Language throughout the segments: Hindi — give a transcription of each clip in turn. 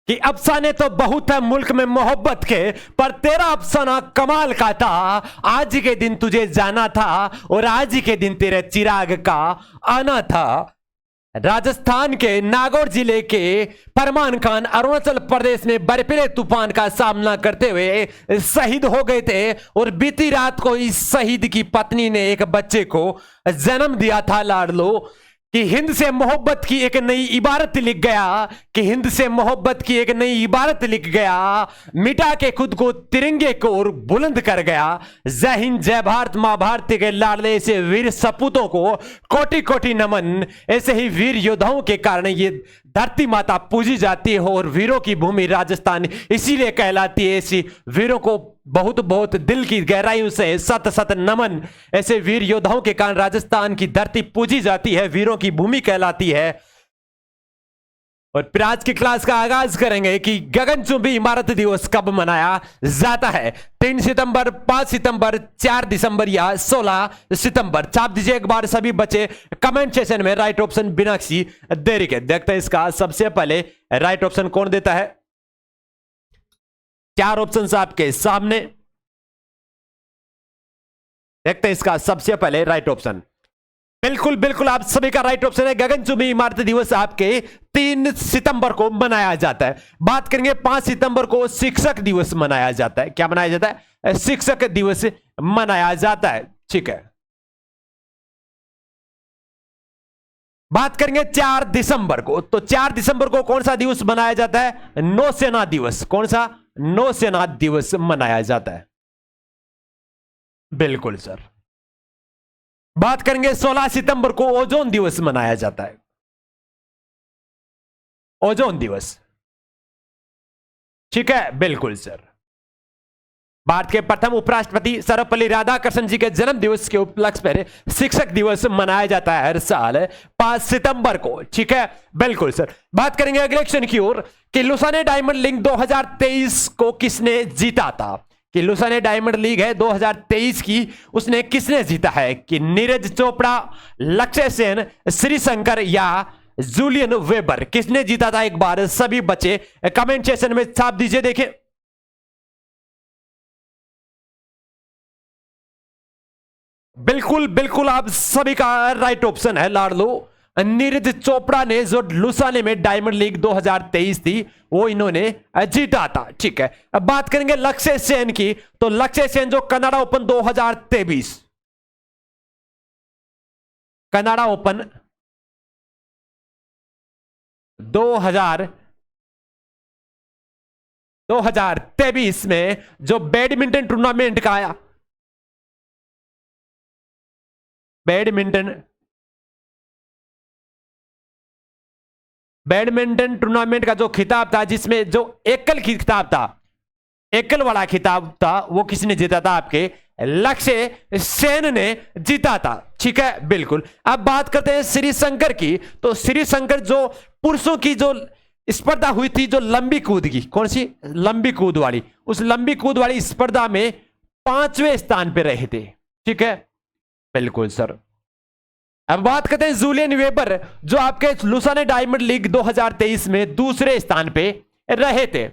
कि अफसाने तो बहुत है मुल्क में मोहब्बत के, पर तेरा अफसाना कमाल का था। आज के दिन तुझे जाना था और आज के दिन तेरे चिराग का आना था। राजस्थान के नागौर जिले के फरमान खान अरुणाचल प्रदेश में बर्फीले तूफान का सामना करते हुए शहीद हो गए थे और बीती रात को इस शहीद की पत्नी ने एक बच्चे को जन्म दिया था लाडलो। कि हिंद से मोहब्बत की एक नई इबारत लिख गया, कि हिंद से मोहब्बत की एक नई इबारत लिख गया, मिटा के खुद को तिरंगे को और बुलंद कर गया। जय हिंद, जय भारत, मां भारती के लाडले ऐसे वीर सपूतों को कोटि कोटि नमन। ऐसे ही वीर योद्धाओं के कारण ये धरती माता पूजी जाती है और वीरों की भूमि राजस्थान इसीलिए कहलाती है। ऐसी वीरों को बहुत बहुत दिल की गहराइयों से सत सत नमन। ऐसे वीर योद्धाओं के कारण राजस्थान की धरती पूजी जाती है, वीरों की भूमि कहलाती है। और फिर आज की क्लास का आगाज करेंगे कि गगनचुंबी इमारत दिवस कब मनाया जाता है। 3 सितंबर, 5 सितंबर, 4 दिसंबर या 16 सितंबर। छाप दीजिए एक बार सभी बच्चे कमेंट सेशन में राइट ऑप्शन बिना किसी देरी के। देखते हैं इसका सबसे पहले राइट ऑप्शन कौन देता है। 4 ऑप्शन आपके सामने। देखते हैं इसका सबसे पहले राइट ऑप्शन। बिल्कुल बिल्कुल आप सभी का राइट ऑप्शन है। गगनचुंबी इमारत दिवस आपके 3 सितंबर को मनाया जाता है। बात करेंगे 5 सितंबर को शिक्षक दिवस मनाया जाता है। क्या मनाया जाता है? शिक्षक दिवस मनाया जाता है। ठीक है। बात करेंगे 4 दिसंबर को, तो 4 दिसंबर को कौन सा दिवस मनाया जाता है? नौसेना दिवस। कौन सा? नौसेना दिवस मनाया जाता है। बिल्कुल सर। बात करेंगे 16 सितंबर को ओजोन दिवस मनाया जाता है। ओजोन दिवस। ठीक है, बिल्कुल सर। भारत के प्रथम उपराष्ट्रपति सर्वपल्ली राधाकृष्णन जी के जन्म दिवस के उपलक्ष्य पर शिक्षक दिवस मनाया जाता है हर साल 5 सितंबर को। ठीक है, बिल्कुल सर। बात करेंगे अगले क्वेश्चन की ओर कि लुसाने डायमंड लीग 2023 को किसने जीता था। कि लुसाने डायमंड लीग है 2023 की, उसने किसने जीता है? कि नीरज चोपड़ा, लक्ष्य सेन, श्रीशंकर या जूलियन वेबर। किसने जीता था? एक बार सभी बच्चे कमेंट सेक्शन में छाप दीजिए। देखें, बिल्कुल बिल्कुल आप सभी का राइट ऑप्शन है लाडलो। नीरज चोपड़ा ने जो लुसाने में डायमंड लीग 2023 थी वो इन्होंने जीता था। ठीक है। अब बात करेंगे लक्ष्य सेन की, तो लक्ष्य सेन जो कनाडा ओपन 2023, कनाडा ओपन 2023 में जो बैडमिंटन टूर्नामेंट का आया, बैडमिंटन टूर्नामेंट का जो खिताब था, जिसमें जो एकल खिताब था, एकल वाला खिताब था, वो किसने जीता था? आपके लक्ष्य सेन ने जीता था। ठीक है, बिल्कुल। अब बात करते हैं श्रीशंकर की, तो श्रीशंकर जो पुरुषों की जो स्पर्धा हुई थी, जो लंबी कूद की, कौन सी? लंबी कूद वाली, उस लंबी कूद वाली स्पर्धा में 5वें स्थान पे रहे थे। ठीक है, बिल्कुल सर। अब बात करते हैं जूलियन वेबर, जो आपके लुसाने डायमंड लीग 2023 में दूसरे स्थान पे रहे थे।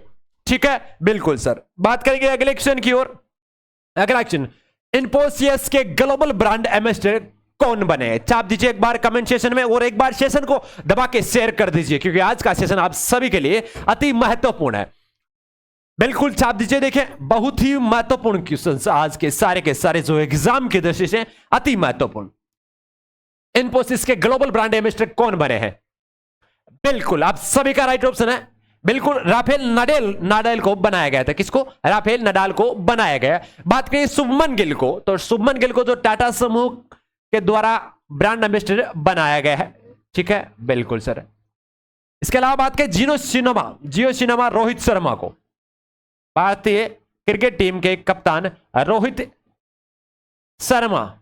ठीक है, बिल्कुल सर। बात करेंगे अगले क्वेश्चन की ओर। अगला क्वेश्चन, इन्फोसिस के ग्लोबल ब्रांड एम्बेसडर कौन बने? छाप दीजिए एक बार कमेंट सेशन में और एक बार सेशन को दबा के शेयर कर दीजिए, क्योंकि आज का सेशन आप सभी के लिए अति महत्वपूर्ण है। बिल्कुल छाप दीजिए। देखें, बहुत ही महत्वपूर्ण क्वेश्चन आज के सारे जो एग्जाम की दृष्टि से अति महत्वपूर्ण। इन्फोसिस के ग्लोबल ब्रांड एम्बेसडर कौन बने हैं? बिल्कुल आप सभी का राइट ऑप्शन है। बिल्कुल, राफेल नाडाल को बनाया गया था। किसको? राफेल नडाल को बनाया गया। बात करें शुभमन गिल को, तो शुभमन गिल को जो टाटा समूह के द्वारा ब्रांड एम्बेसडर बनाया गया है। ठीक है, बिल्कुल सर। इसके अलावा बात करें जियो सिनेमा रोहित शर्मा को, भारतीय क्रिकेट टीम के कप्तान रोहित शर्मा।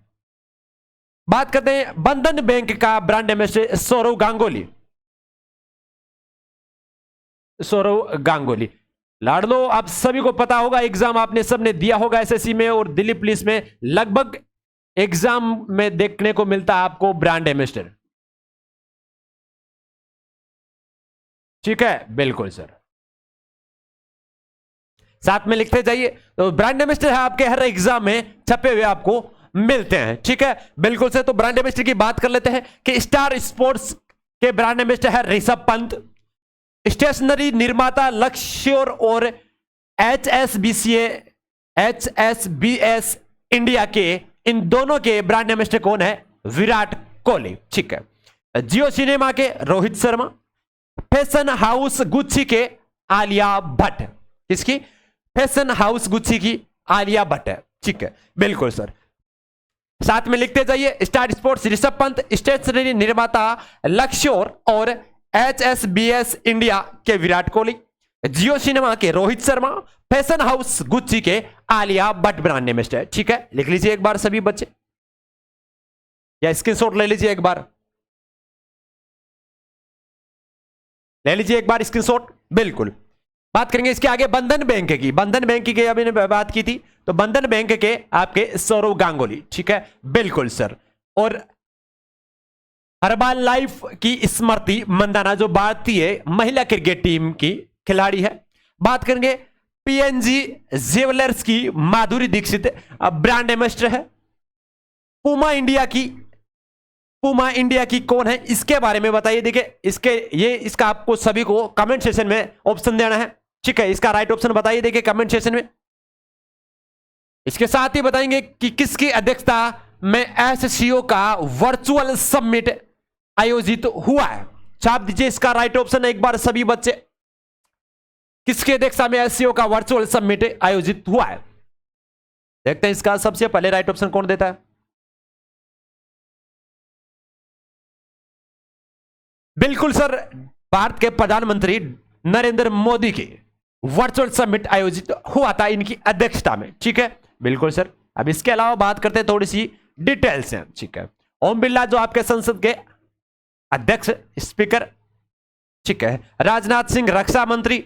बात करते हैं बंधन बैंक का ब्रांड एम्बेसडर सौरव गांगुली। लाडलो आप सभी को पता होगा, एग्जाम आपने सबने दिया होगा एसएससी में और दिल्ली पुलिस में, लगभग एग्जाम में देखने को मिलता है आपको ब्रांड एम्बेसडर। ठीक है, बिल्कुल सर। साथ में लिखते जाइए। तो ब्रांड एम्बेसडर है आपके हर एग्जाम में छपे हुए आपको मिलते हैं, ठीक है, बिल्कुल से। तो ब्रांड एम्बेसडर की बात कर लेते हैं कि स्टार स्पोर्ट्स के ब्रांड एम्बेसडर है ऋषभ पंत, स्टेशनरी निर्माता लक्ष्योर और HSBS इंडिया के, इन दोनों के ब्रांड एम्बेसडर कौन है? विराट कोहली, ठीक है। जियो सिनेमा के Rohit Sharma, fashion house Gucci के आलिया भट्ट, किसकी? फैशन हाउस गुच्ची की आलिया भट्ट है, ठीक है, बिल्कुल सर। साथ में लिखते जाइए, Star Sports Rishabh Pant, stationery निर्माता लक्ष्योर और HSBS इंडिया के विराट कोहली, जियो सिनेमा के Rohit Sharma, fashion house Gucci के आलिया भट्ट ब्रांड एम्बेसडर, ठीक है। लिख लीजिए एक बार सभी बच्चे, या स्क्रीनशॉट ले लीजिए एक बार, ले लीजिए एक बार स्क्रीनशॉट, बिल्कुल। बात करेंगे इसके आगे बंधन बैंक की, बंधन बैंक की अभी ने बात की थी, तो बंधन बैंक के आपके सौरव गांगुली, ठीक है, बिल्कुल सर। और हर्बल लाइफ की स्मृति मंदाना, जो भारतीय महिला क्रिकेट टीम की खिलाड़ी है। बात करेंगे पीएनजी ज्वेलर्स की माधुरी दीक्षित ब्रांड एम्बेसडर है। पूमा इंडिया की कौन है, इसके बारे में बताइए। देखिए इसका आपको सभी को कमेंट सेशन में ऑप्शन देना है, ठीक है, इसका राइट ऑप्शन बताइए, देखिए कमेंट सेशन में। इसके साथ ही बताएंगे कि किसकी अध्यक्षता में एससीओ का वर्चुअल समिट आयोजित हुआ है। छाप दीजिए इसका राइट ऑप्शन एक बार सभी बच्चे, किसके अध्यक्षता में एससीओ का वर्चुअल समिट आयोजित हुआ है। देखते हैं इसका सबसे पहले राइट ऑप्शन कौन देता है। बिल्कुल सर, भारत के प्रधानमंत्री नरेंद्र मोदी की वर्चुअल समिट आयोजित हुआ था इनकी अध्यक्षता में, ठीक है, बिल्कुल सर। अब इसके अलावा बात करते हैं थोड़ी सी डिटेल्स हैं, ठीक है। ओम बिरला जो आपके संसद के अध्यक्ष स्पीकर, ठीक है। राजनाथ सिंह रक्षा मंत्री,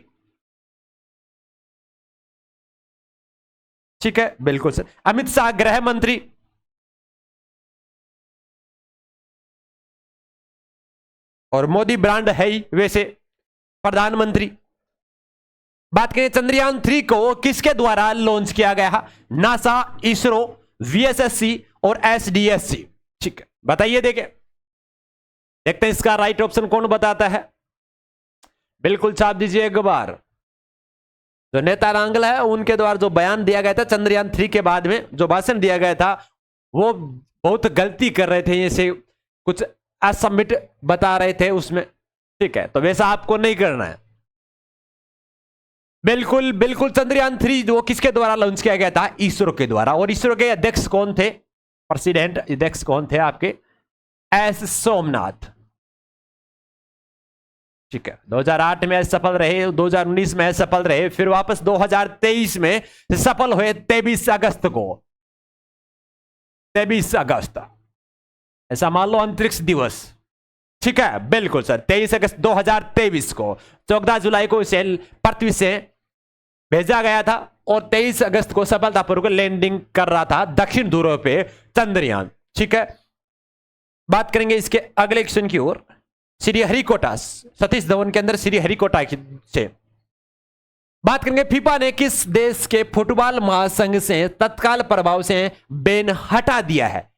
ठीक है, बिल्कुल सर। अमित शाह गृह मंत्री, और मोदी ब्रांड है ही वैसे प्रधानमंत्री। बात करें चंद्रयान 3 को किसके द्वारा लॉन्च किया गया? नासा, इसरो, वीएसएससी और एसडीएससी, ठीक है, बताइए। देखते हैं इसका राइट ऑप्शन कौन बताता है। बिल्कुल छाप दीजिए एक बार। जो नेता रांगल है उनके द्वारा जो बयान दिया गया था चंद्रयान 3 के बाद में, जो भाषण दिया गया था, वो बहुत गलती कर रहे थे, जैसे कुछ असमिट बता रहे थे उसमें, ठीक है, तो वैसा आपको नहीं करना है। बिल्कुल बिल्कुल, चंद्रयान 3 जो किसके द्वारा लॉन्च किया गया था? इसरो के द्वारा। और इसरो के अध्यक्ष कौन थे? प्रेसिडेंट अध्यक्ष कौन थे आपके? एस सोमनाथ, ठीक है। 2008 में सफल रहे, 2019 में सफल रहे, फिर वापस 2023 में सफल हुए 23 अगस्त को, 23 अगस्त ऐसा मान लो अंतरिक्ष दिवस, ठीक है, बिल्कुल सर। 23 अगस्त 2023 को, 14 जुलाई को इसे पृथ्वी से भेजा गया था और 23 अगस्त को सफलतापूर्वक लैंडिंग कर रहा था दक्षिण ध्रुव पे चंद्रयान, ठीक है। बात करेंगे इसके अगले क्वेश्चन की ओर। श्री हरिकोटा, सतीश धवन के अंदर श्री हरिकोटा से बात करेंगे। फीफा ने किस देश के फुटबॉल महासंघ से तत्काल प्रभाव से बैन हटा दिया है?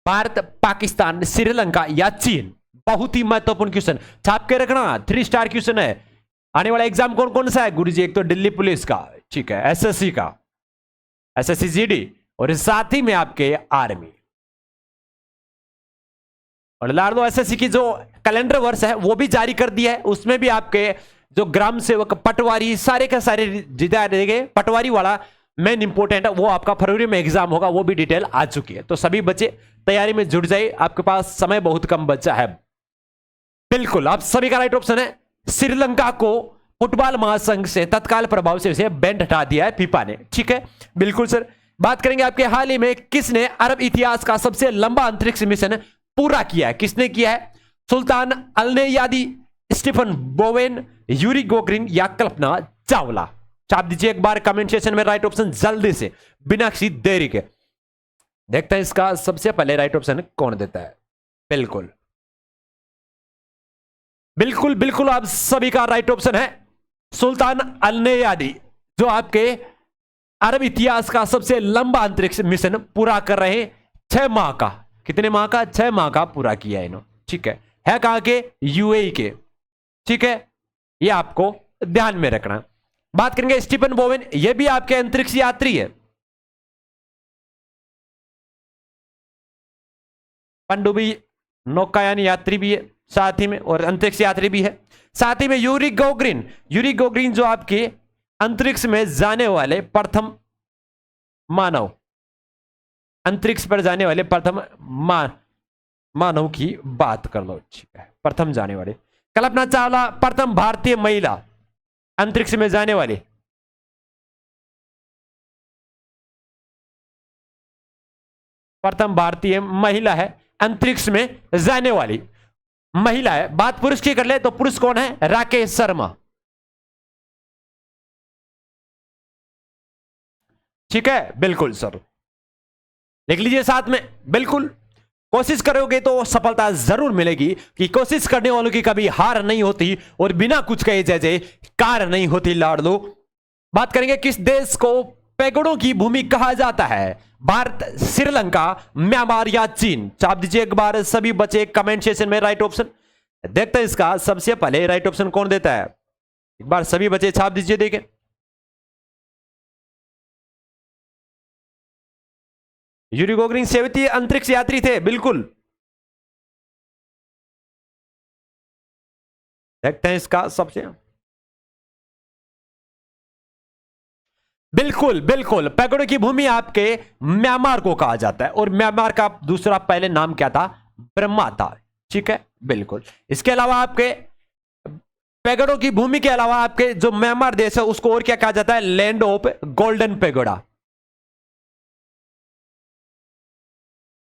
भारत, पाकिस्तान, श्रीलंका या चीन? बहुत ही महत्वपूर्ण क्वेश्चन, छाप के रखना, 3 स्टार क्वेश्चन है। आने वाला एग्जाम कौन कौन सा है गुरुजी? एक तो दिल्ली पुलिस का, ठीक है, एसएससी का, एसएससी जीडी, और साथ ही में आपके आर्मी। और लार्डो एसएससी की जो कैलेंडर वर्ष है वो भी जारी कर दिया है, उसमें भी आपके जो ग्राम सेवक, पटवारी, सारे के सारे जिता देंगे। पटवारी वाला मेन इंपोर्टेंट है, वो आपका फरवरी में एग्जाम होगा, वो भी डिटेल आ चुकी है। तो सभी बच्चे तैयारी में जुट जाइए, आपके पास समय बहुत कम बचा है। बिल्कुल, आप सभी का राइट ऑप्शन है। श्रीलंका को फुटबॉल महासंघ से तत्काल प्रभाव से बैन हटा दिया है फीफा ने, ठीक है, बिल्कुल सर। बात करेंगे आपके हाल ही में किसने अरब इतिहास का सबसे लंबा अंतरिक्ष मिशन पूरा किया है? किसने किया है? सुल्तान अलनयादी, स्टीफन बोवेन, यूरी गोगरिन या कल्पना चावला? छाप दीजिए एक बार कमेंट सेक्शन में राइट ऑप्शन जल्दी से, बिना किसी देरी के। देखते हैं इसका सबसे पहले राइट ऑप्शन कौन देता है। बिल्कुल बिल्कुल बिल्कुल, आप सभी का राइट ऑप्शन है सुल्तान अलनयादी, जो आपके अरब इतिहास का सबसे लंबा अंतरिक्ष मिशन पूरा कर रहे हैं। 6 माह का, कितने माह का? 6 माह का पूरा किया है इन्होंने, ठीक है कहां के? यूएई के, ठीक है, ये आपको ध्यान में रखना। बात करेंगे स्टीफन बोवेन, ये भी आपके अंतरिक्ष यात्री है। पनडुब्बी नौकायान यात्री भी है साथ ही में, और अंतरिक्ष यात्री भी है साथ ही में। यूरी गोगरिन, यूरी गोगरिन जो आपके अंतरिक्ष में जाने वाले प्रथम मानव, अंतरिक्ष पर जाने वाले प्रथम मानव की बात कर लो, ठीक है, प्रथम जाने वाले। कल्पना चावला प्रथम भारतीय महिला अंतरिक्ष में जाने वाली। प्रथम भारतीय महिला है अंतरिक्ष में जाने वाली, महिला है। बात पुरुष की कर ले तो पुरुष कौन है? राकेश शर्मा, ठीक है, बिल्कुल सर, लिख लीजिए साथ में। बिल्कुल, कोशिश करोगे तो सफलता जरूर मिलेगी, कि कोशिश करने वालों की कभी हार नहीं होती और बिना कुछ कहे जैसे कार नहीं होती लाडलो। बात करेंगे किस देश को पैगोडों की भूमि कहा जाता है? भारत, श्रीलंका, म्यांमार या चीन? चाप दीजिए एक बार सभी बच्चे कमेंट सेक्शन में राइट ऑप्शन। देखते हैं इसका सबसे पहले राइट ऑप्शन कौन देता है, एक बार सभी बच्चे छाप दीजिए, देखें। यूरी गोगरिन सेवती अंतरिक्ष यात्री थे, बिल्कुल। देखते हैं इसका सबसे, बिल्कुल बिल्कुल, पैगोडों की भूमि आपके म्यांमार को कहा जाता है, और म्यांमार का दूसरा पहले नाम क्या था? ब्रह्मा था, ठीक है, बिल्कुल। इसके अलावा आपके पैगोडों की भूमि के अलावा आपके जो म्यांमार देश है उसको और क्या कहा जाता है? Land of golden pagoda,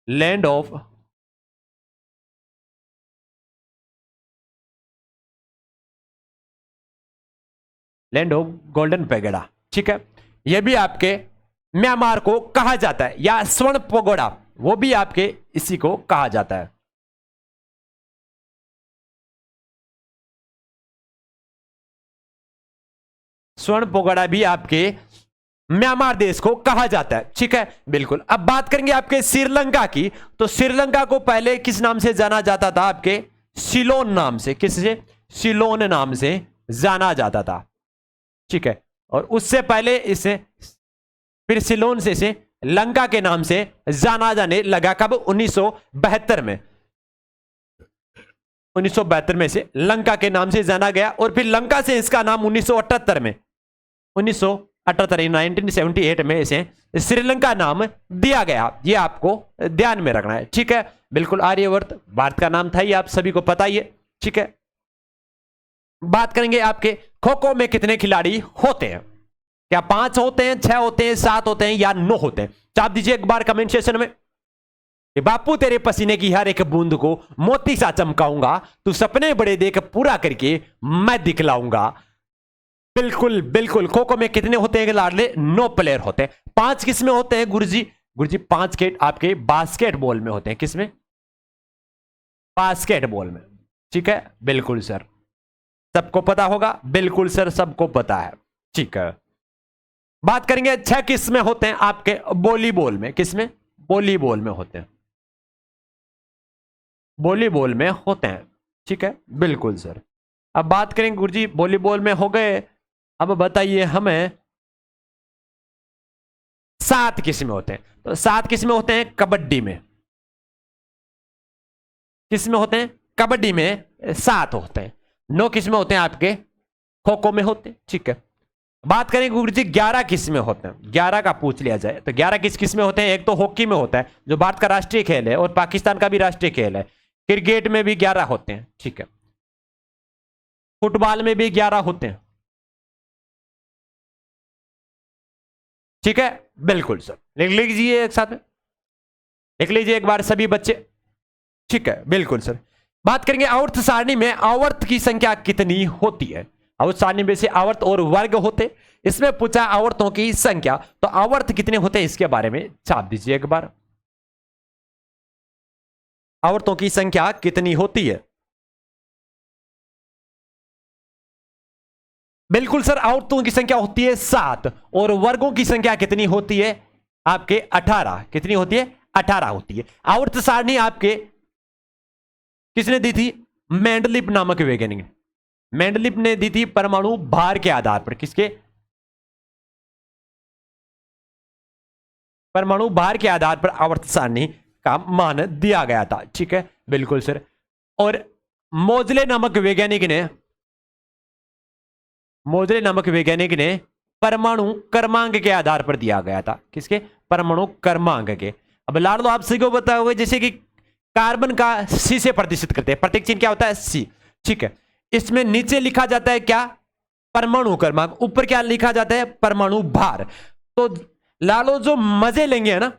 land of golden pagoda, ठीक है, यह भी आपके म्यांमार को कहा जाता है। या स्वर्ण पगोड़ा, वो भी आपके इसी को कहा जाता है। स्वर्ण पगोड़ा भी आपके म्यांमार देश को कहा जाता है, ठीक है, बिल्कुल। अब बात करेंगे आपके श्रीलंका की, तो श्रीलंका को पहले किस नाम से जाना जाता था? आपके सिलोन नाम से, किससे? सिलोन नाम से जाना जाता था, ठीक है, और उससे पहले इसे फिर सिलोन से इसे लंका के नाम से जाना जाने लगा। कब? 1972 में, 1972 में से लंका के नाम से जाना गया, और फिर लंका से इसका नाम 1978 में, 1978 में इसे श्रीलंका नाम दिया गया। ये आपको ध्यान में रखना है, ठीक है, बिल्कुल। आर्यवर्त भारत का नाम था, ये आप सभी को पता ही है, ठीक है। बात करेंगे आपके खो खो में कितने खिलाड़ी होते हैं? क्या 5 होते हैं, 6 होते हैं, 7 होते हैं या 9 होते हैं? चाप दीजिए एक बार कमेंट सेक्शन में। बापू तेरे पसीने की हर एक बूंद को मोती सा चमकाऊंगा, तू सपने बड़े देख पूरा करके मैं दिखलाऊंगा। बिल्कुल बिल्कुल, खो खो में कितने होते हैं लाडले? 9 प्लेयर होते हैं। 5 किस में होते हैं गुरुजी? गुरुजी 5 के आपके बास्केटबॉल में होते हैं। किस में? बास्केटबॉल में, ठीक है, बिल्कुल सर, सबको पता होगा, बिल्कुल सर, सबको पता है, ठीक है। बात करेंगे 6 किस में होते हैं आपके? वॉलीबॉल में। किस में? वॉलीबॉल में होते हैं, वॉलीबॉल में होते हैं, ठीक है, बिल्कुल सर। अब बात करेंगे गुरुजी वॉलीबॉल में हो गए, अब बताइए हमें 7 किस में होते हैं? तो 7 किस में होते हैं? कबड्डी में। किस में होते हैं? कबड्डी में 7 होते हैं। 9 किस में होते हैं आपके? खो खो में होते हैं, ठीक है। बात करेंगे गुरुजी 11 किस में होते हैं? 11 का पूछ लिया जाए तो 11 किस किस में होते हैं? एक तो हॉकी में होता है जो भारत का राष्ट्रीय खेल है और पाकिस्तान का भी राष्ट्रीय खेल है। क्रिकेट में भी 11 होते हैं, ठीक है। फुटबॉल में भी 11 होते हैं, ठीक है, बिल्कुल सर। लिख लीजिए एक साथ में, लिख लीजिए एक बार सभी बच्चे, ठीक है, बिल्कुल सर। बात करेंगे आवर्त सारणी में आवर्त की संख्या कितनी होती है? आवर्त सारणी में से आवर्त और वर्ग होते, इसमें पूछा आवर्तों की संख्या, तो आवर्त कितने होते हैं इसके बारे में छाप दीजिए एक बार। आवर्तों की संख्या कितनी होती है? बिल्कुल सर, आवर्तों की संख्या होती है 7 और वर्गों की संख्या कितनी होती है आपके 18। कितनी होती है? 18 होती है। आवर्त सारणी आपके किसने दी थी? मेंडलिप नामक वैज्ञानिक। मेंडलिप ने दी थी परमाणु भार के आधार पर। किसके? परमाणु भार के आधार पर आवर्त सारणी का मान दिया गया था। ठीक है, बिल्कुल सर। और मोजले नामक वैज्ञानिक ने परमाणु क्रमांक के आधार पर दिया गया था। किसके? परमाणु क्रमांक के। अब लाड़ लो, आप सभी को पता होगा, जैसे कि कार्बन का सी से प्रतिशत करते हैं, प्रतीक चिन्ह क्या होता है? सी। ठीक है, इसमें नीचे लिखा जाता है क्या? परमाणु क्रमांक। ऊपर क्या लिखा जाता है? परमाणु भार। तो लालो जो मजे लेंगे है ना,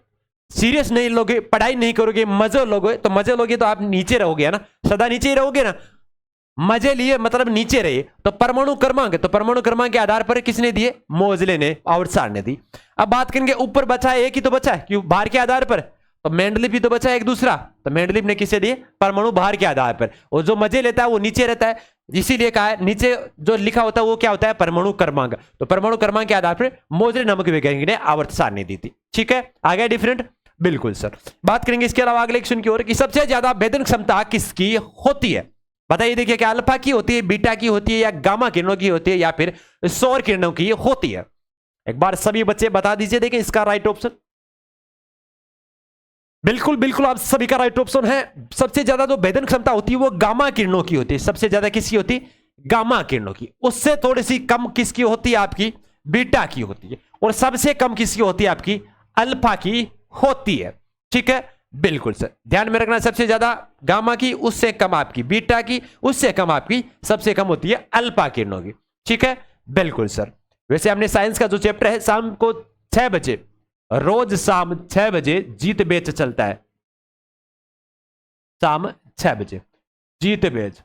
सीरियस नहीं लोगे, पढ़ाई नहीं करोगे, मजे लोगे, तो मजे लोगे तो आप नीचे रहोगे ना, सदा नीचे ही रहोगे ना। मजे लिए मतलब नीचे रहिए। तो परमाणु क्रमांक, तो परमाणु क्रमांक के आधार पर किसने दिए? मोजले ने, आवर्त सारणी ने दी। अब बात करेंगे, ऊपर बचा है एक ही तो बचा है, क्यों? भार के आधार पर। तो मेंडलिप भी तो बचा है एक दूसरा, तो मेंडलिप ने किसे दिए? परमाणु भार के आधार पर। और जो मजे लेता है वो नीचे रहता है, इसीलिए कहा है नीचे जो लिखा होता है वो क्या होता है? परमाणु क्रमांक। तो परमाणु क्रमांक के आधार पर मोजले नामक वैज्ञानिक ने आवर्त सारणी दी थी। ठीक है, आ गया डिफरेंट? बिल्कुल सर। बात करेंगे इसके अलावा अगले क्वेश्चन की ओर कि सबसे ज्यादा भेदन क्षमता किसकी होती है? बताइए। देखिए, क्या अल्फा की होती है, बीटा की होती है, या गामा किरणों की होती है, या फिर सौर किरणों की होती है? एक बार सभी बच्चे बता दीजिए। देखिए इसका राइट ऑप्शन, बिल्कुल बिल्कुल आप सभी का राइट ऑप्शन है। सबसे ज्यादा जो भेदन क्षमता होती है वो गामा किरणों की होती है। सबसे ज्यादा किसकी होती है? गामा किरणों की। उससे थोड़ी सी कम किसकी होती है? आपकी बीटा की होती है। और सबसे कम किसकी होती है? आपकी अल्फा की होती है। ठीक है, बिल्कुल सर, ध्यान में रखना। सबसे ज्यादा गामा की, उससे कम आपकी बीटा की, उससे कम आपकी सबसे कम होती है अल्फा किरणों की। ठीक है, बिल्कुल सर। वैसे हमने साइंस का जो चैप्टर है शाम को 6 बजे, रोज शाम 6 बजे जीत बेच चलता है। शाम 6 बजे जीत बेच,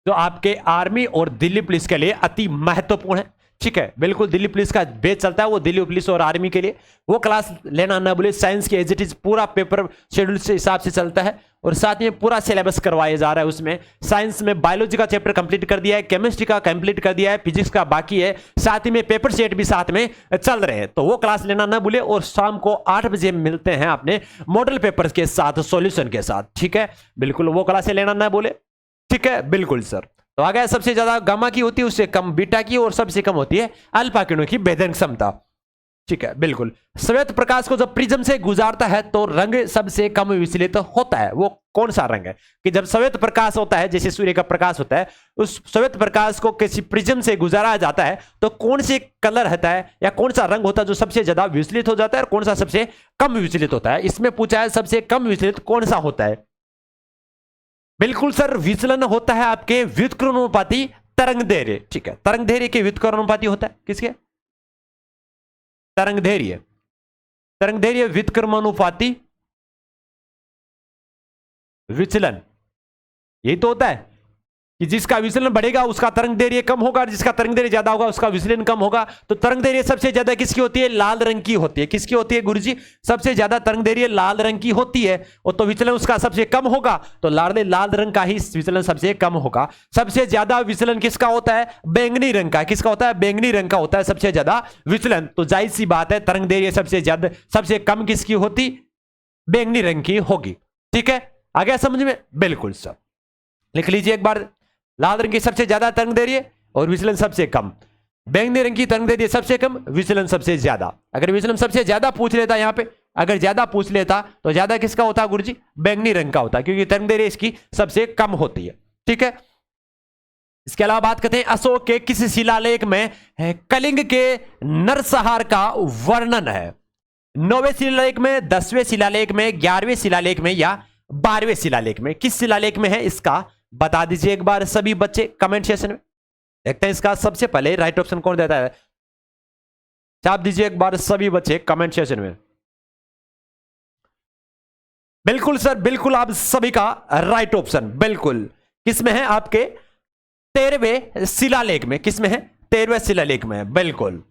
जो आपके आर्मी और दिल्ली पुलिस के लिए अति महत्वपूर्ण है। ठीक है, बिल्कुल दिल्ली पुलिस का बेच चलता है, वो दिल्ली पुलिस और आर्मी के लिए। वो क्लास लेना ना भूले। साइंस के एज इट इज पूरा पेपर शेड्यूल से हिसाब से चलता है और साथ में पूरा सिलेबस करवाया जा रहा है। उसमें साइंस में बायोलॉजी का चैप्टर कंप्लीट कर दिया है, केमिस्ट्री का कंप्लीट कर दिया है, फिजिक्स का बाकी है, साथ ही में पेपर सेट भी साथ में चल रहे हैं। तो वो क्लास लेना ना भूले। और शाम को 8 बजे मिलते हैं अपने मॉडल पेपर के साथ, सॉल्यूशन के साथ। ठीक है, बिल्कुल वो क्लास लेना ना भूले। ठीक है, बिल्कुल सर। तो आ गया, सबसे ज्यादा गामा की होती है, उससे कम बीटा की, और सबसे कम होती है अल्फा किरणों की भेदन क्षमता। ठीक है, बिल्कुल। श्वेत प्रकाश को जब प्रिज्म से गुजारता है तो रंग सबसे कम विचलित होता है। वो कौन सा रंग है? कि जब श्वेत प्रकाश होता है, जैसे सूर्य का प्रकाश होता है, उस श्वेत प्रकाश को किसी प्रिज्म से गुजारा जाता है तो कौन से कलर होता है या कौन सा रंग होता है जो सबसे ज्यादा विचलित हो जाता है, और कौन सा सबसे कम विचलित होता है? इसमें पूछा है सबसे कम विचलित कौन सा होता है। बिल्कुल सर, विचलन होता है आपके व्युत्क्रमानुपाती तरंगदैर्घ्य। ठीक है, तरंगदैर्घ्य के व्युत्क्रमानुपाती होता है। किसके? तरंगदैर्घ्य व्युत्क्रमानुपाती विचलन, यही तो होता है कि जिसका विचलन बढ़ेगा उसका तरंगदैर्घ्य कम होगा, जिसका तरंगदैर्घ्य ज्यादा होगा उसका विचलन कम होगा। तो तरंगदैर्घ्य सबसे ज्यादा किसकी होती है? लाल रंग की होती है। किसकी होती है गुरुजी? सबसे ज्यादा तरंगदैर्घ्य लाल रंग की होती है। और तो विचलन उसका सबसे कम होगा, तो लाल रंग का ही विचलन सबसे कम होगा। सबसे ज्यादा विचलन किसका होता है? बैंगनी रंग का। किसका होता है? बैंगनी रंग का होता है सबसे ज्यादा विचलन। तो जाहिर सी बात है तरंगदैर्घ्य सबसे कम किसकी होती? बैंगनी रंग की होगी। ठीक है, आ गया समझ में? बिल्कुल सर, लिख लीजिए एक बार। लाल रंग की सबसे ज्यादा तरंगदैर्घ्य और विचलन सबसे कम। बैंगनी रंग की तरंगदैर्घ्य सबसे कम, विचलन सबसे ज्यादा। अगर विचलन सबसे ज्यादा पूछ लेता यहां पे, अगर ज्यादा पूछ लेता तो ज्यादा किसका होता गुरुजी? बैंगनी रंग का होता, क्योंकि तरंगदैर्घ्य इसकी सबसे कम होती है। ठीक है, इसके अलावा बात करते हैं अशोक के किस शिलालेख में कलिंग के नरसंहार का वर्णन है? 9वें शिलालेख में, 10वें शिलालेख में, 11वें शिलालेख में, या 12वें शिलालेख में? किस शिलालेख में है इसका बता दीजिए एक बार सभी बच्चे कमेंट सेक्शन में। देखते हैं इसका सबसे पहले राइट ऑप्शन कौन देता है, छाप दीजिए एक बार सभी बच्चे कमेंट सेक्शन में। बिल्कुल सर, बिल्कुल आप सभी का राइट ऑप्शन बिल्कुल किसमें है? आपके 13वें शिलालेख में। किसमें है? 13वें शिलालेख में। बिल्कुल,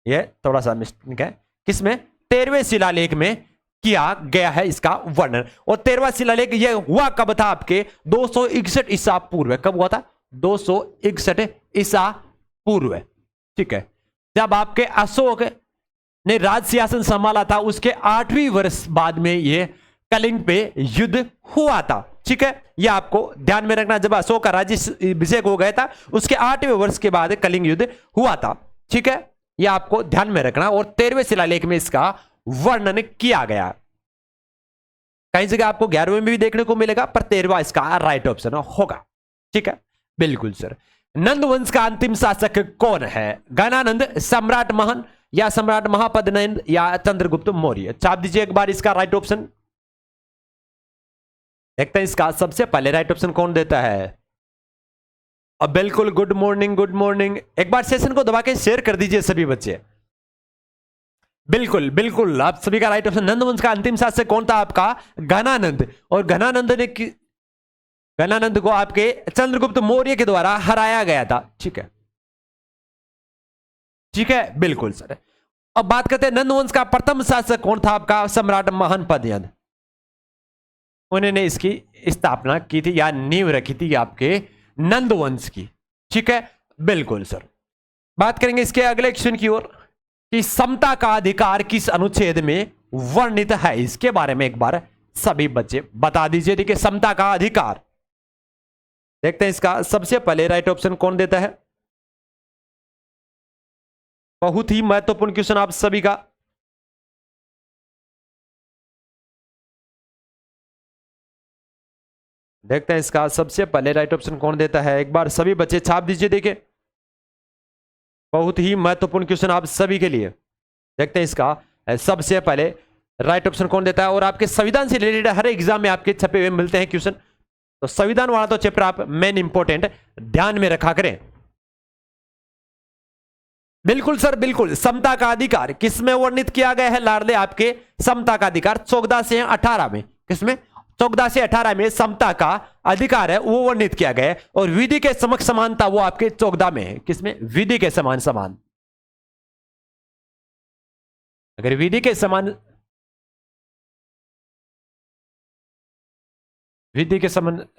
ये थोड़ा सा मिस्टेक है। किसमें? 13वें शिलालेख में किया गया है इसका वर्णन। और 13वां शिलालेख यह हुआ कब था? आपके 261 ईसा पूर्व। कब हुआ था? 261 ईसा पूर्व है। ठीक है, जब आपके अशोक ने राज सिंहासन संभाला था उसके 8वीं वर्ष बाद में ये कलिंग पे युद्ध हुआ था। ठीक है, यह आपको ध्यान में रखना, जब अशोक का राज्याभिषेक हो गया था उसके 8वें वर्ष के बाद कलिंग युद्ध हुआ था। ठीक है, यह आपको ध्यान में रखना। और 13वें शिलालेख में इसका वर्णन किया गया। कई जगह आपको 11वें में भी देखने को मिलेगा, पर 13वां इसका राइट ऑप्शन होगा। ठीक है, बिल्कुल सर। नंद वंश का अंतिम शासक कौन है? गणानंद, सम्राट महन, या सम्राट महापद्नंद, या चंद्रगुप्त मौर्य? छाप दीजिए एक बार इसका राइट ऑप्शन। देखते हैं इसका सबसे पहले राइट ऑप्शन कौन देता है। अब बिल्कुल, गुड मॉर्निंग, गुड मॉर्निंग। एक बार सेशन को दबा के शेयर कर दीजिए सभी बच्चे। बिल्कुल बिल्कुल, आप सभी का राइट ऑप्शन। नंदवंश का अंतिम शासक कौन था? आपका गणानंद। और गणानंद को आपके चंद्रगुप्त मौर्य के द्वारा हराया गया था। ठीक है, ठीक है, बिल्कुल सर। अब बात करते हैं नंदवंश का प्रथम शासक कौन था? आपका सम्राट महापद्नंद। उन्होंने इसकी स्थापना की थी या नींव रखी थी आपके नंदवंश की। ठीक है, बिल्कुल सर। बात करेंगे इसके अगले क्वेश्चन की ओर कि समता का अधिकार किस अनुच्छेद में वर्णित है? इसके बारे में एक बार सभी बच्चे बता दीजिए। देखिए, समता का अधिकार, देखते हैं इसका सबसे पहले राइट ऑप्शन कौन देता है। बहुत ही महत्वपूर्ण क्वेश्चन आप सभी का। देखते हैं इसका सबसे पहले राइट ऑप्शन कौन देता है। एक बार सभी बच्चे छाप दीजिए। देखिए, बहुत ही महत्वपूर्ण क्वेश्चन आप सभी के लिए। देखते हैं इसका सबसे पहले राइट ऑप्शन कौन देता है। और आपके संविधान से रिलेटेड हर एग्जाम में आपके छपे हुए मिलते हैं क्वेश्चन, तो संविधान वाला तो चैप्टर आप मेन इंपॉर्टेंट ध्यान में रखा करें। बिल्कुल सर, बिल्कुल। समता का अधिकार किसमें वर्णित किया गया है लाडले? आपके समता का अधिकार 14 से 18 में। किसमें? 14 से 18 में समता का अधिकार है वो वर्णित किया गया है। और विधि के समक्ष समानता वो आपके 14 में है। किसमें? विधि के समान समान। अगर विधि के समान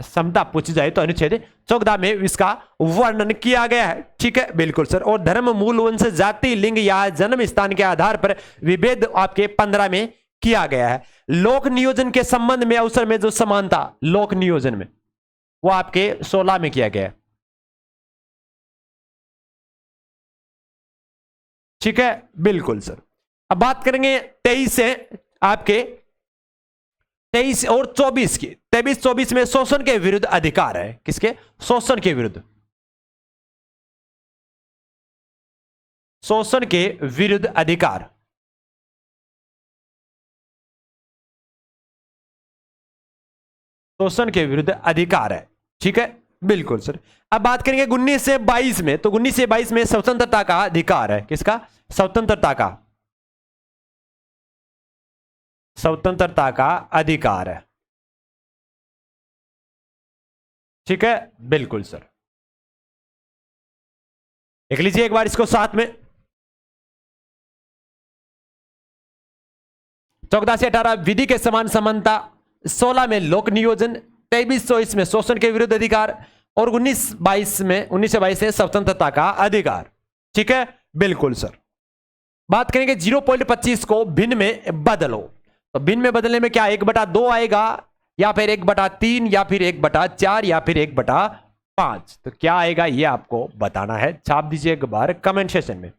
समता पूछी जाए तो अनुच्छेद 14 में इसका वर्णन किया गया है। ठीक है, बिल्कुल सर। और धर्म, मूल, वंश, जाति, लिंग या जन्म स्थान के आधार पर विभेद आपके 15 में किया गया है। लोक नियोजन के संबंध में अवसर में जो समानता लोक नियोजन में वो आपके 16 में किया गया है। ठीक है, बिल्कुल सर। अब बात करेंगे 23 से आपके 23 और 24 की। 23-24 में शोषण के विरुद्ध अधिकार है। किसके? शोषण के विरुद्ध। शोषण के विरुद्ध अधिकार। शोषण के विरुद्ध अधिकार है। ठीक है, बिल्कुल सर। अब बात करेंगे 19 से 22 में। तो 19 से 22 में स्वतंत्रता का अधिकार है। किसका? स्वतंत्रता का। स्वतंत्रता का अधिकार है। ठीक है, बिल्कुल सर। देख लीजिए एक बार इसको साथ में। 14 से 18 विधि के समान समानता, 16 में लोक नियोजन, 23-24 में शोषण के विरुद्ध अधिकार, और 19 से 22 में स्वतंत्रता का अधिकार। ठीक है, बिल्कुल सर। बात करेंगे 0.25 को भिन्न में बदलो। तो भिन्न में बदलने में क्या 1/2 आएगा, या फिर 1/3, या फिर 1/4, या फिर 1/5? तो क्या आएगा ये आपको बताना है। छाप दीजिए एक बार कमेंट सेक्शन में।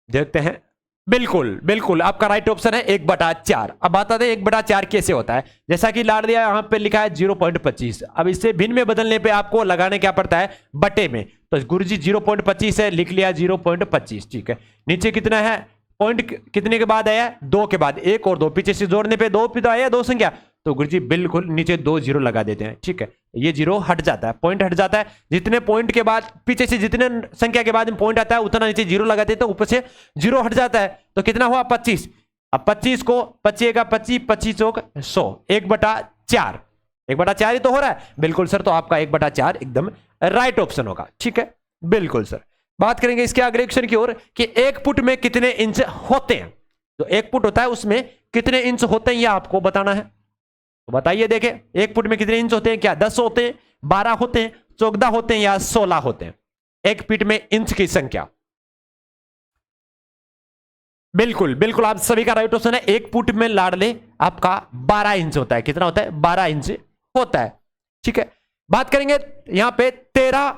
देखते हैं। बिल्कुल बिल्कुल, आपका राइट ऑप्शन है 1/4। अब बताते हैं 1/4 कैसे होता है। जैसा कि लाड़ दिया यहां पे लिखा है 0.25। अब इससे भिन्न में बदलने पे आपको लगाने क्या पड़ता है? बटे में। तो गुरुजी 0.25 है, लिख लिया 0.25। ठीक है, नीचे कितना है? पॉइंट कितने के बाद आया? 2 के बाद। 1 और 2 पीछे से जोड़ने पे 2 पे तो आया 2 संख्या, तो गुरुजी बिल्कुल नीचे 2 जीरो लगा देते हैं। ठीक है, ये जीरो हट जाता है, पॉइंट हट जाता है। जितने पॉइंट के बाद पीछे से जितने संख्या के बाद में पॉइंट आता है उतना नीचे जीरो लगा देते हैं, ऊपर से जीरो हट जाता है। तो कितना हुआ? 25। अब 25 को बचिएगा 25, 25 चौक 100, 1/4। 1/4 ही तो हो रहा है। बिल्कुल सर, तो आपका 1/4 एकदम राइट ऑप्शन होगा। ठीक है, बिल्कुल सर। बात करेंगे इसके अगले क्वेश्चन की ओर कि 1 फुट में कितने इंच होते हैं। तो 1 फुट होता है उसमें कितने इंच होते हैं ये आपको बताना है। तो बताइए, देखें 1 फुट में कितने इंच होते हैं? क्या 10 होते हैं, 12 होते हैं, 14 होते हैं या 16 होते हैं? एक फीट में इंच की संख्या। बिल्कुल बिल्कुल, आप सभी का राइट ऑप्शन है। एक फुट में लाडले आपका 12 इंच होता है। कितना होता है? 12 इंच होता है। ठीक है, बात करेंगे यहां पे 13,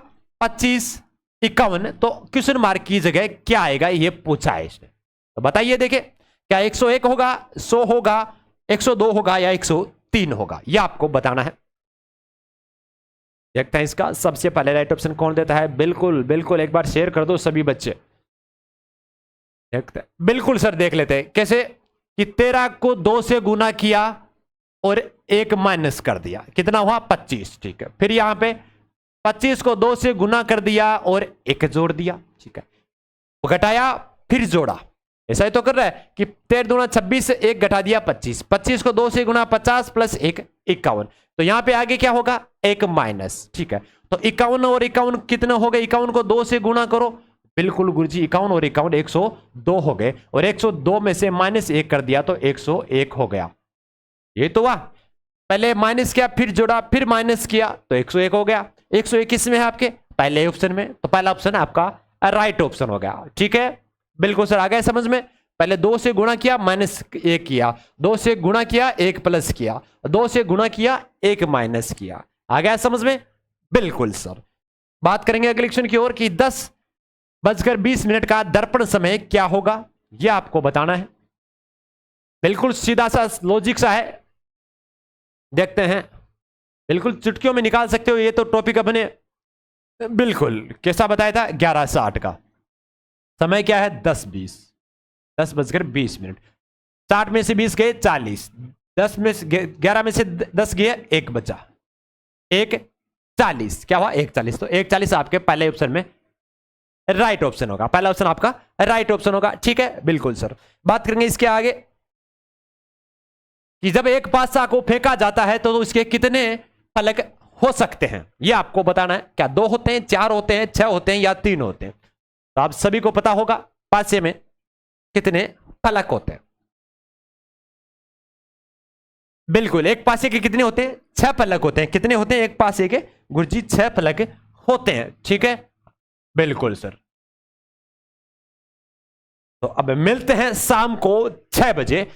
25, 51, तो क्वेश्चन मार्क की जगह क्या आएगा ये पूछा है इसने। तो बताइए, देखिए क्या 101 होगा, 100 होगा, 102 होगा या 103 होगा, ये आपको बताना है। देखते हैं इसका सबसे पहले राइट ऑप्शन कौन देता है। बिल्कुल बिल्कुल, एक बार शेयर कर दो सभी बच्चे। देखते हैं, बिल्कुल सर, देख लेते हैं कैसे कि 13 को 2 से गुना किया और 1 माइनस कर दिया, कितना हुआ? 25। ठीक है, फिर यहां पे 25 को 2 से गुना कर दिया और 1 जोड़ दिया। ठीक है, घटाया फिर जोड़ा, ऐसा ही तो कर रहा है कि 13 दूना 26 से 1 घटा दिया 25, 25 को 2 से गुना 50 प्लस 1 51। तो यहां पे आगे क्या होगा? 1 माइनस। ठीक है, तो 51 और 51 कितने हो गए? 51 को 2 से गुना करो। बिल्कुल गुरुजी, 51 और 51 102 हो गए, और 102 में से माइनस 1 कर दिया तो 101 हो गया। ये तो हुआ, पहले माइनस किया फिर जोड़ा फिर माइनस किया तो 101 हो गया। 101 किस में है? आपके पहले ऑप्शन में, तो पहला ऑप्शन आपका राइट ऑप्शन हो गया। ठीक है, बिल्कुल सर, आ गया समझ में। पहले 2 से गुणा किया माइनस 1 किया, 2 से गुणा किया 1 प्लस किया, 2 से गुणा किया 1 माइनस किया, आ गया समझ में। बिल्कुल सर, बात करेंगे अगले क्वेश्चन की ओर कि 10:20 का दर्पण समय क्या होगा, यह आपको बताना है। बिल्कुल सीधा सा लॉजिक सा है, देखते हैं। बिल्कुल चुटकियों में निकाल सकते हो, ये तो टॉपिक अपने बिल्कुल कैसा बताया था? 11:60 का समय क्या है? 10:20, 10:20। 60 में से 20 गए 40, 10 में से 11 में से 10 गए 1 बचा, 1:40, क्या हुआ? 1:40। तो 1:40 आपके पहले ऑप्शन में राइट ऑप्शन होगा, पहला ऑप्शन आपका राइट ऑप्शन होगा। ठीक है, बिल्कुल सर। बात करेंगे इसके आगे कि जब एक पासा को फेंका जाता है तो इसके कितने फलक हो सकते हैं, यह आपको बताना है। क्या 2 होते हैं, 4 होते हैं, 6 होते हैं या 3 होते हैं? तो आप सभी को पता होगा पासे में कितने फलक होते हैं। बिल्कुल, एक पासे के कितने होते हैं? 6 फलक होते हैं। कितने होते हैं एक पासे के? गुरुजी 6 फलक होते हैं। ठीक है, बिल्कुल सर। तो अब मिलते हैं शाम को 6 बजे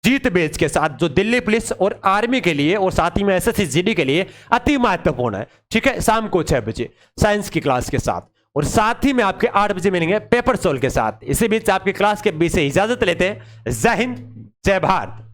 जीत बेच के साथ, जो दिल्ली पुलिस और आर्मी के लिए और साथ ही में एसएससी जीडी के लिए अति महत्वपूर्ण है। ठीक है, शाम को 6 बजे साइंस की क्लास के साथ, और साथ ही में आपके 8 बजे मिलेंगे पेपर सोल्व के साथ। इसी बीच आपकी क्लास के बीच से इजाजत लेते हैं। जय हिंद, जय भारत।